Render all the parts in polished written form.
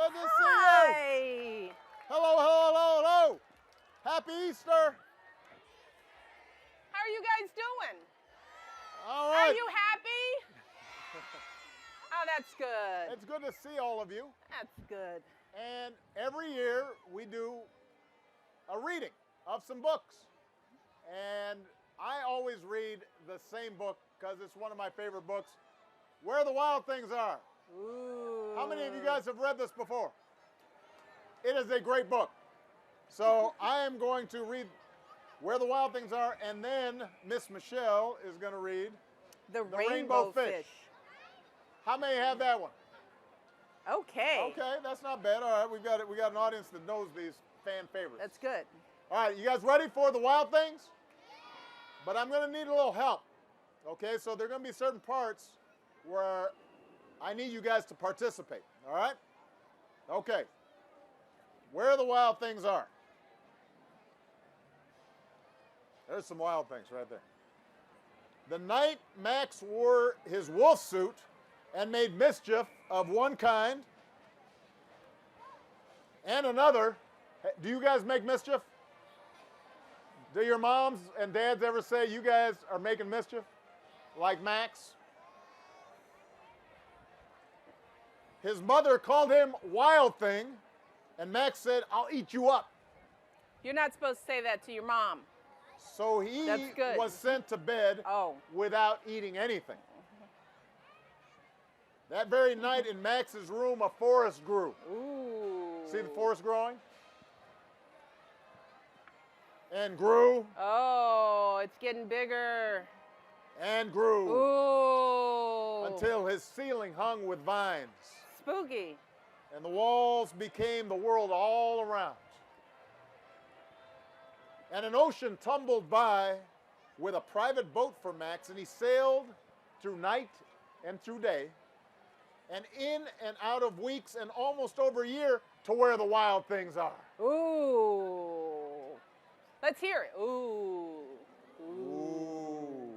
Good to see you. Hi. Hello, hello, hello, hello. Happy Easter. How are you guys doing? All right. Are you happy? Oh, that's good. It's good to see all of you. That's good. And every year we do a reading of some books. And I always read the same book because it's one of my favorite books, Where the Wild Things Are. Ooh. How many of you guys have read this before? It is a great book. So I am going to read Where the Wild Things Are, and then Miss Michelle is going to read The Rainbow Fish. How many have that one? Okay. Okay, that's not bad. All right, we got an audience that knows these fan favorites. That's good. All right, you guys ready for the wild things? But I'm going to need a little help. Okay, so there are going to be certain parts where I need you guys to participate. All right? Okay. Where the wild things are. There's some wild things right there. The night Max wore his wolf suit and made mischief of one kind and another. Do you guys make mischief? Do your moms and dads ever say you guys are making mischief? Like Max? His mother called him Wild Thing, and Max said, I'll eat you up. You're not supposed to say that to your mom. So he That's good. was sent to bed Oh. without eating anything. That very night in Max's room, a forest grew. Ooh. See the forest growing? And grew. Oh, it's getting bigger. And grew. Ooh. Until his ceiling hung with vines. Spooky. And the walls became the world all around. And an ocean tumbled by with a private boat for Max, and he sailed through night and through day, and in and out of weeks and almost over a year to where the wild things are. Ooh. Let's hear it. Ooh. Ooh.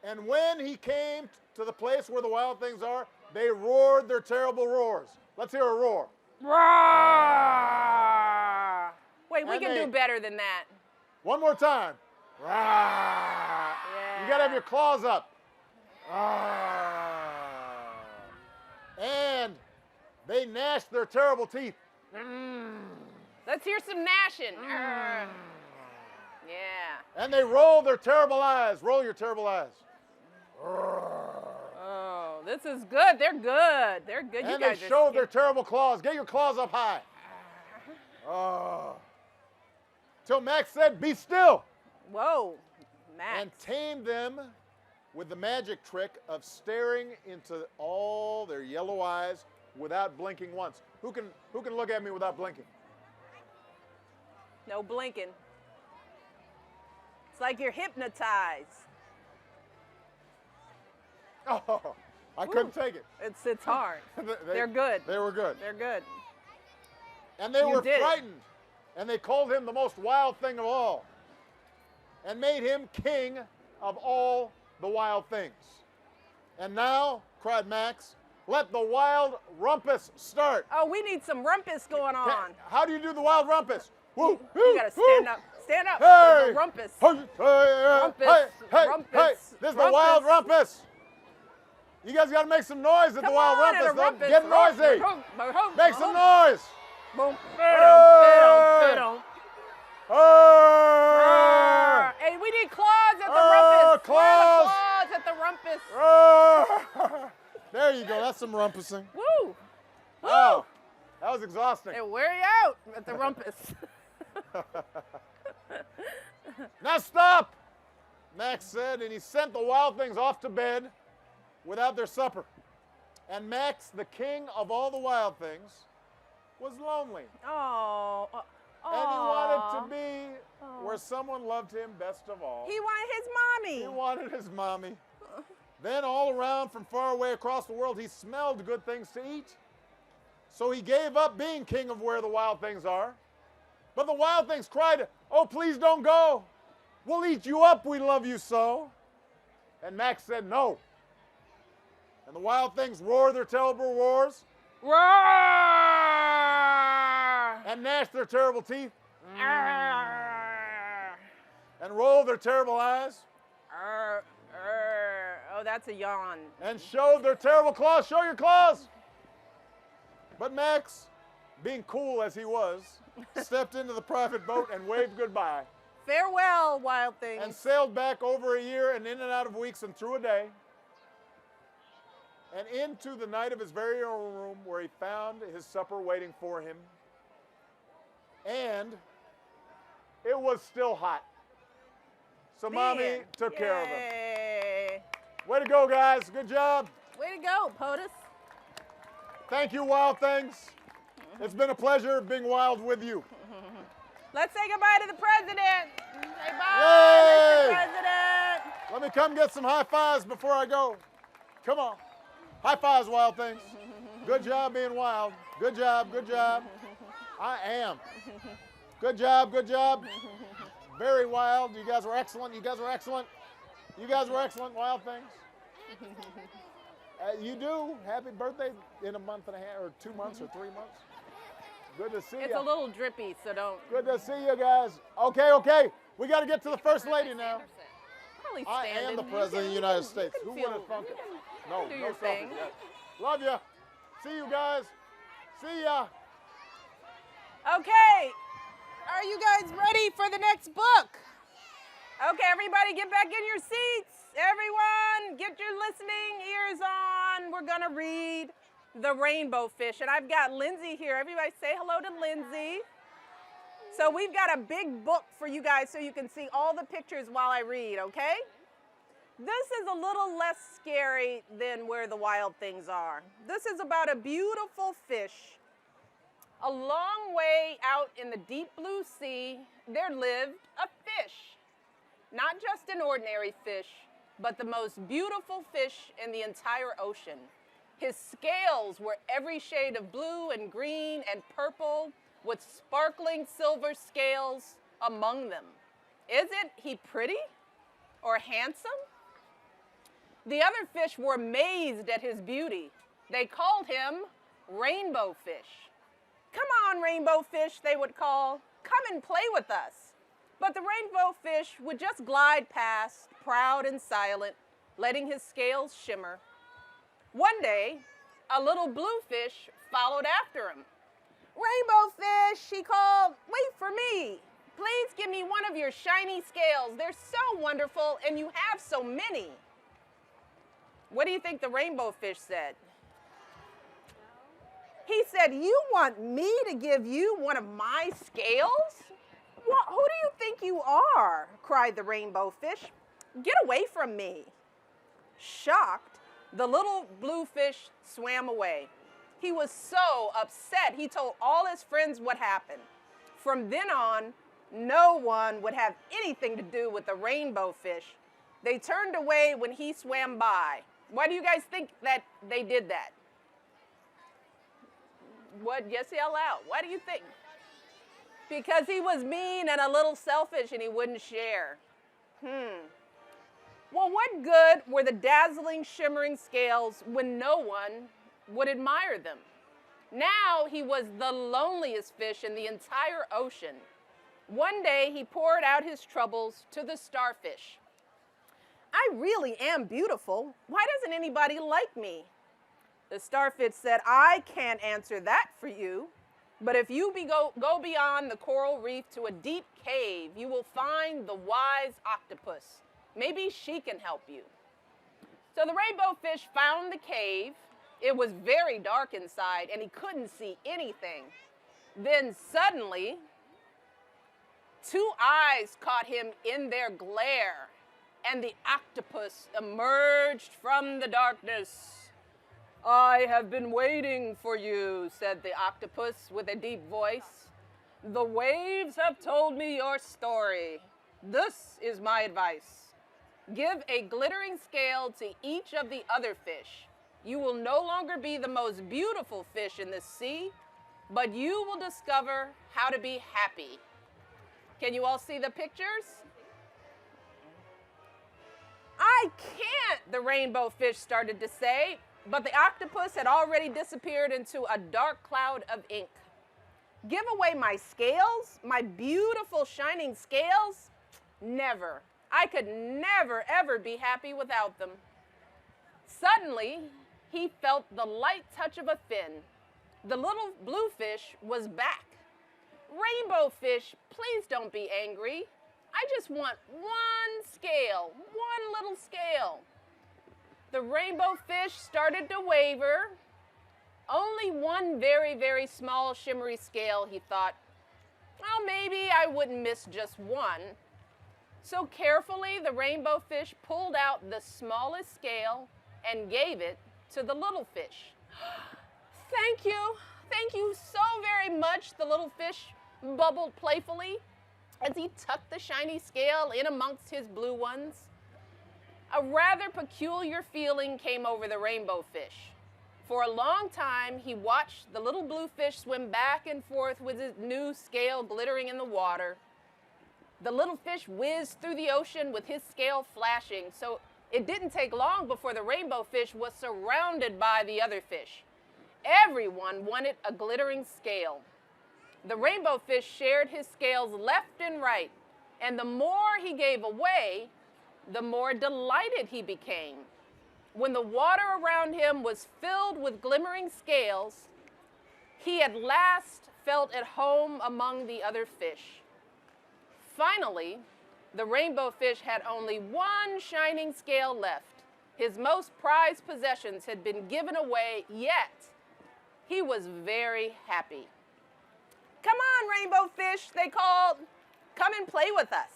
And when he came to the place where the wild things are, they roared their terrible roars. Let's hear a roar. Roar. Wait, we And can they- do better than that. One more time. Rah. Yeah. You gotta have your claws up. Rah. And they gnashed their terrible teeth. Let's hear some gnashing. Yeah. And they rolled their terrible eyes. Roll your terrible eyes. Oh, this is good. They're good. They're good. You And guys they are showed their terrible claws. Get your claws up high. Till Max said, be still. Whoa, Max. And tamed them with the magic trick of staring into all their yellow eyes without blinking once. Who can look at me without blinking? No blinking. It's like you're hypnotized. Oh, I couldn't take it. It's hard. They're good. They were good. They're good. And they You were did it. frightened. And they called him the most wild thing of all. And made him king of all the wild things. And now, cried Max, let the wild rumpus start. Oh, we need some rumpus going on. How do you do the wild rumpus? Woo, You gotta stand up. Stand up. Hey! The rumpus. Rumpus, Rumpus, This is the wild rumpus. rumpus. You guys got to make some noise at the Come wild on, at a rumpus. rumpus. Get noisy. Make some noise. Boom. Hey! Fiddle. Arr! Hey, we need claws at the Oh, rumpus. Where are claws. the claws at the rumpus? Arr! There you go. That's some rumpusing. Woo. Wow. That was exhausting. They wear you out at the rumpus. Now stop, Max said, and he sent the wild things off to bed without their supper. And Max, the king of all the wild things, was lonely. Oh. And he wanted to be where someone loved him best of all. He wanted his He mommy. wanted his mommy. Then all around from far away across the world, he smelled good things to eat. So he gave up being king of where the wild things are. But the wild things cried, oh, please don't go. We'll eat you up, we love you so. And Max said no. And the wild things roared their terrible roars, Roar! and gnash their terrible teeth Arr! and roll their terrible eyes Arr! Arr! Oh, that's a yawn. and show their terrible claws. Show your claws. But Max, being cool as he was, stepped into the private boat and waved goodbye Farewell, wild and things. sailed back over a year and in and out of weeks and through a day and into the night of his very own room where he found his supper waiting for him. And it was still hot. So Mommy took care of him. Yay. Way to go, guys. Good job. Way to go, POTUS. Thank you, Wild Things. It's been a pleasure being wild with you. Let's say goodbye to the president. Say bye, Yay. Mr. President. Let me come get some high fives before I go. Come on. High fives, Wild Things. Good job being wild. Good job, good job. I am. Good job, good job. Very wild. You guys were excellent. You guys were excellent. You guys were excellent, Wild Things. You do. Happy birthday in a month and a half, or 2 months, or 3 months. Good to see you. It's a little drippy, so don't. Good to see you guys. Okay. We got to get to the First Lady now. Probably I am standing. the President of the United States. You Who can would have feel- thunk it? you No, do no your selfies thing. yet. Love you. See you guys. See ya. Okay. Are you guys ready for the next book? Okay, everybody get back in your seats. Everyone, get your listening ears on. We're going to read The Rainbowfish. And I've got Lindsay here. Everybody say hello to Lindsay. So we've got a big book for you guys so you can see all the pictures while I read, okay? This is a little less scary than Where the Wild Things Are. This is about a beautiful fish. A long way out in the deep blue sea, there lived a fish. Not just an ordinary fish, but the most beautiful fish in the entire ocean. His scales were every shade of blue and green and purple, with sparkling silver scales among them. Isn't he pretty or handsome? The other fish were amazed at his beauty. They called him Rainbowfish. Come on, Rainbowfish, they would call. Come and play with us. But the Rainbowfish would just glide past, proud and silent, letting his scales shimmer. One day, a little bluefish followed after him. Rainbowfish, he called, wait for me. Please give me one of your shiny scales. They're so wonderful, and you have so many. What do you think the Rainbowfish said? He said, you want me to give you one of my scales? Well, who do you think you are? Cried the Rainbowfish. Get away from me. Shocked, the little bluefish swam away. He was so upset, he told all his friends what happened. From then on, no one would have anything to do with the Rainbowfish. They turned away when he swam by. Why do you guys think that they did that? What? Yes, yell out. Why do you think? Because he was mean and a little selfish and he wouldn't share. Well, what good were the dazzling, shimmering scales when no one would admire them? Now he was the loneliest fish in the entire ocean. One day he poured out his troubles to the starfish. I really am beautiful. Why doesn't anybody like me? The starfish said, I can't answer that for you. But if you go beyond the coral reef to a deep cave, you will find the wise octopus. Maybe she can help you. So the Rainbowfish found the cave. It was very dark inside, and he couldn't see anything. Then suddenly, two eyes caught him in their glare, and the octopus emerged from the darkness. I have been waiting for you, said the octopus with a deep voice. The waves have told me your story. This is my advice. Give a glittering scale to each of the other fish. You will no longer be the most beautiful fish in the sea, but you will discover how to be happy. Can you all see the pictures? I can't, the Rainbowfish started to say, But the octopus had already disappeared into a dark cloud of ink. Give away my scales, my beautiful shining scales? Never. I could never, ever be happy without them. Suddenly, he felt the light touch of a fin. The little blue fish was back. Rainbowfish, please don't be angry. I just want one scale, one little scale. The rainbow fish started to waver. Only one very, very small shimmery scale, he thought. Well, maybe I wouldn't miss just one. So carefully, the rainbow fish pulled out the smallest scale and gave it to the little fish. Thank you so very much, the little fish bubbled playfully as he tucked the shiny scale in amongst his blue ones. A rather peculiar feeling came over the rainbow fish. For a long time, he watched the little blue fish swim back and forth with his new scale glittering in the water. The little fish whizzed through the ocean with his scale flashing, so it didn't take long before the rainbow fish was surrounded by the other fish. Everyone wanted a glittering scale. The rainbow fish shared his scales left and right, and the more he gave away, the more delighted he became. When the water around him was filled with glimmering scales, he at last felt at home among the other fish. Finally, the rainbow fish had only one shining scale left. His most prized possessions had been given away, yet he was very happy. Come on, rainbow fish, they called. Come and play with us.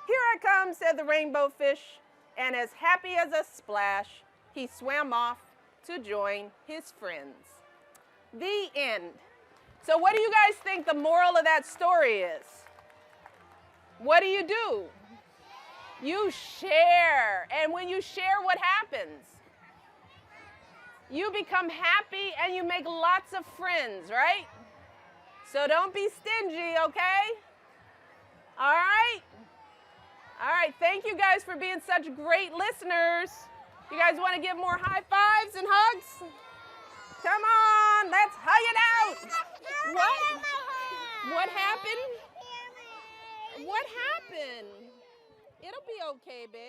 Here I come, said the rainbow fish, and as happy as a splash, he swam off to join his friends. The end. So what do you guys think the moral of that story is? What do? You share. And when you share, what happens? You become happy and you make lots of friends, right? So don't be stingy, okay? All right? All right, thank you guys for being such great listeners. You guys want to give more high fives and hugs? Come on, let's hug it out. What? What happened? What happened? It'll be okay, babe.